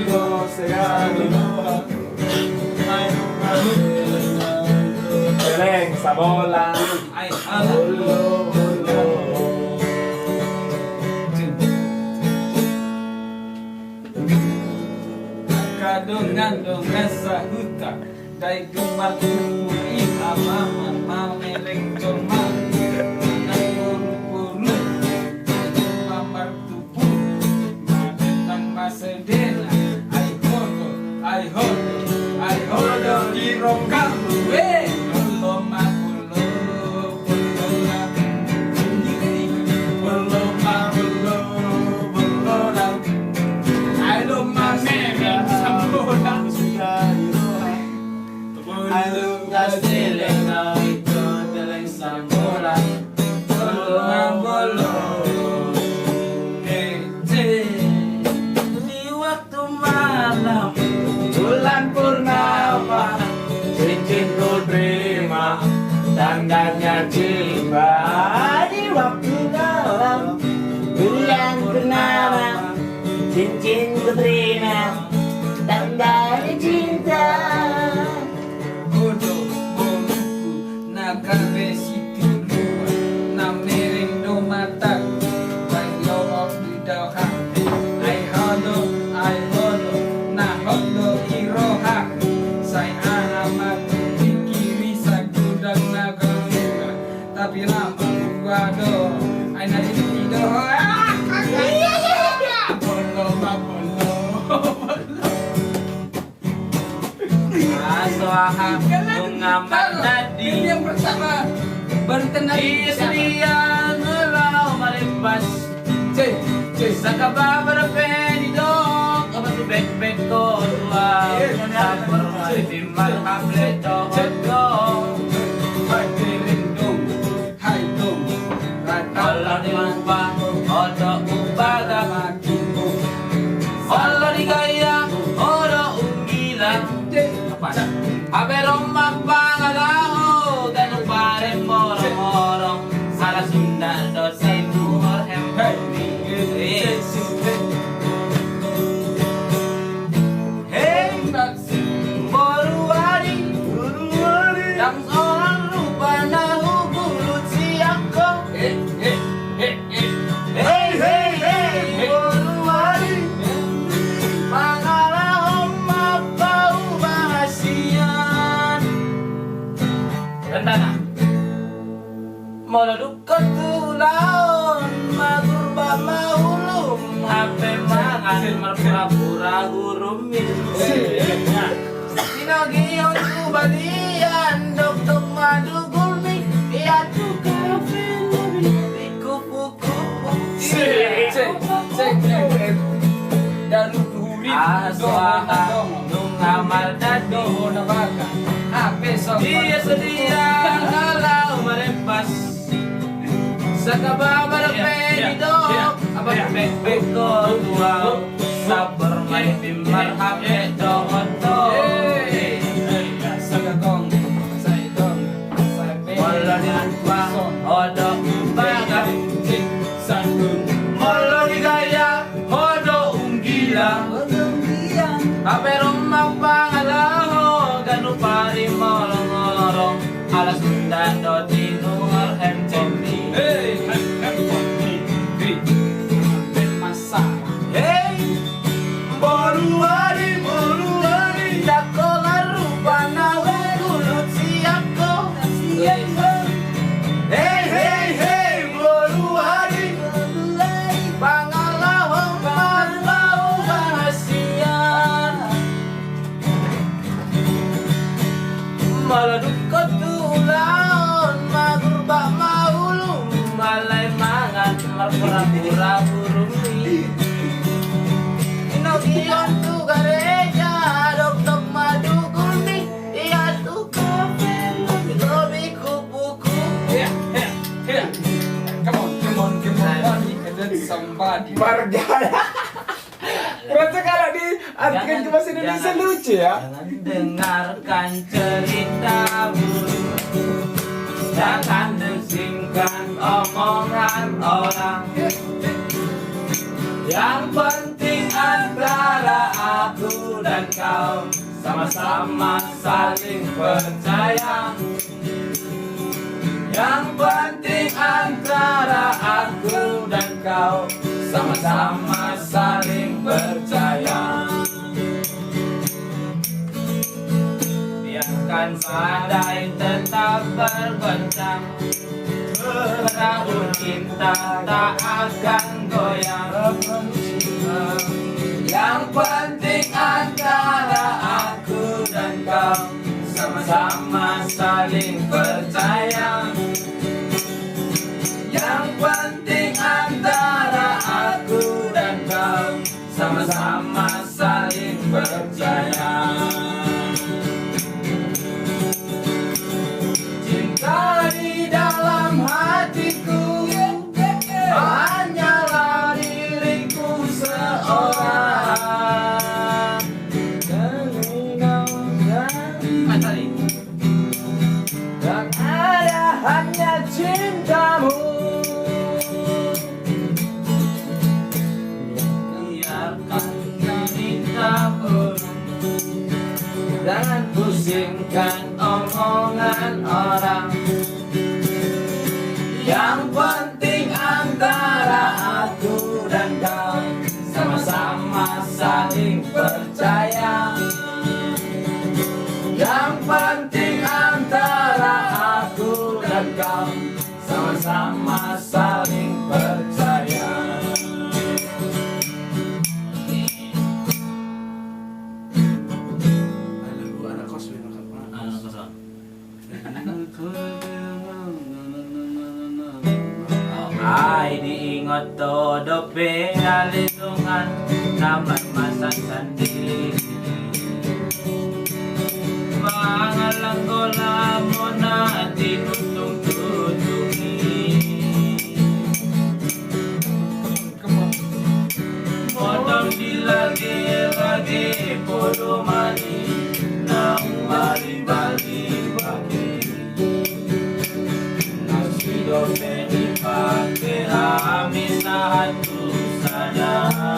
Lo segano Eleng sa bola Ay, Ulo Kadungan sa hutan Dai gemar kuih amaman mameleng jorma Nanguru-guru Mamar tubuh Madetang masedela I hold irong kamu Belum makulo Belum Belum mamera Sambola Alung kasileng na ito Dalang sambola Di waktu malam Bulan purnama Cincin ku terima Tandanya cinta Di waktu malam Bulan purnama Cincin ku terima Tandanya cinta Odo boluku Nagabe situ luar Namiring do mata Bayo of the dawha I hodo Na hodo iroha Say amat Pikiri sa gudang nagalunga Tapi lama wado Ay nalitido Bolo mabolo Aswaham mengamal tadi Ini yang pertama Bertenar Isrian melau marimbas Sakaba berpeni dok Apa tu bek-bek ko dua Sabar maritim malhamle dok Hai terendung Hai dong Allah diubah Odo ubaga Makinmu Allah digaya Odo unggilan Aberong magpangalaho Ganong pare morong-morong Ala Sunda do sinur hemponi Hey Boruari Yang seorang lupa nahu bulut siako Hey Boruari Pangalahom mapau bahasian Rendana Moladuk ketulaon Magurba mahulum Hape mangan Merpura-pura hurumil Sinagion kubalian Dok-dok madu gulmi Iatu kafe Lubi kupu-kupu Dan huri Aswaham nungamal dadi Doho na baga Ape sa Dia sedia kalau merepas Sakababar pedidok Abang bek-bek ko tua Sabar main bimbar hape dohoto Sagatong Saitong Wala dilupa Odo baga Sandun Molo digaya Odo unggila Hape rumah pangalaho Ganu pari molong-molong Alas undan do tinur hemcemi Hey, Boruari, Dakola rupana gulut siako. Hey, Boruari, pangalawang malau bahasian. Maladuk ketulaon, magurba maulung, malay mangan, marpura-pura burumi. Inogion tu gareja, dok-dok madu gulmi, iya tu kafe, lobi kupu-kupu. Come on And then somebody Margana. Berarti kalau diartikan ke bahasa Indonesia lucu ya. Jangan dengarkan cerita buruk, jangan dengarkan omongan orang. Yang penting antara aku dan kau sama-sama saling percaya. Yang penting antara aku dan kau sama-sama saling percaya. Biarkan badai tetap bergoncang, perahu cinta tak akan goyang. Yang penting antara aku dan kau sama-sama saling percaya. Yang penting antara aku dan kau sama-sama saling percaya. Cinta di dalam hatiku hanyalah diriku seorang. Dan ada hanya cintamu. Biarkan kita jangan pusingkan omongan orang. Yang penting antara aku dan kau sama-sama saling percaya. Yang penting antara aku dan kau sama-sama saling percaya. Ay diingot todo pinalindungan naman masasandi. Mga langgola mo na tinutong-tutungi. Modong dilagi-lagi puro mani nang bali-bali-bali. Nasido penipake amin na hatu sadari.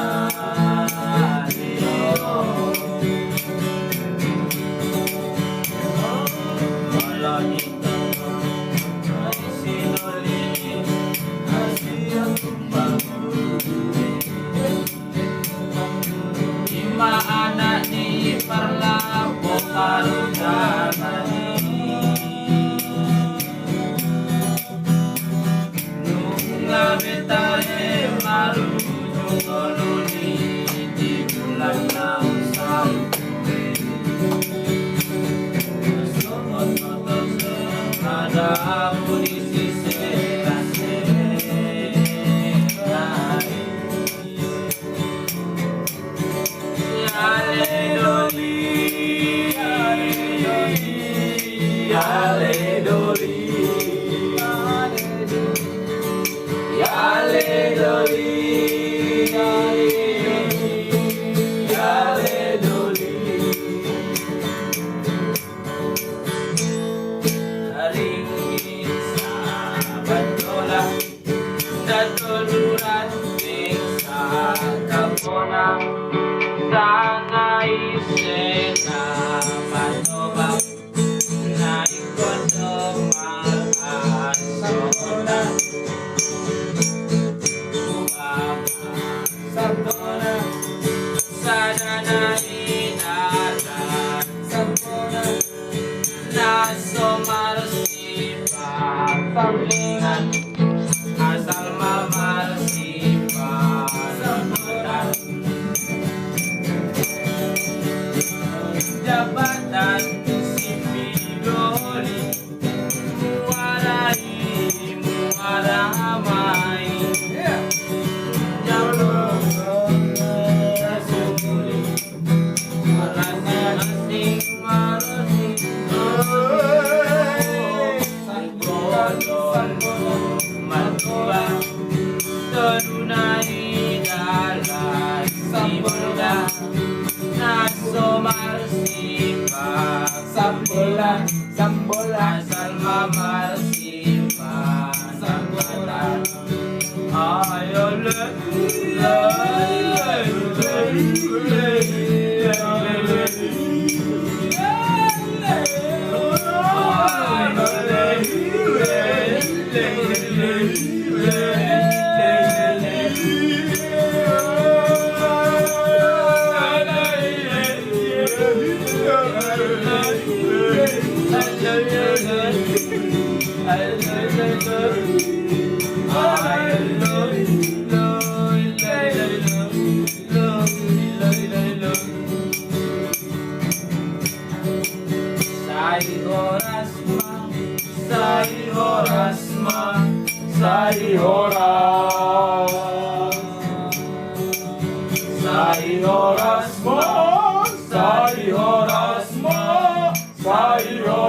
Lima anak di perlapo karunamani. Nunga betare maru jungoluni di bulan nausam. Ada aku di sisi kasih. Yale doli, yale doli, yale doli. Haring sahabat dola, datuluran sa kapona, tangai sena patoba. Asal mamar sifat jabatan sipidoli muarai muaramai jalur rasuli marasnya asing marasing Matua terunai jalan simula naso marsipa sambola sambola salma marsipa sambola ayo le Saihorasma, Saihorasma, Saihora. Saihorasmo, Saihorasmo, Saihora.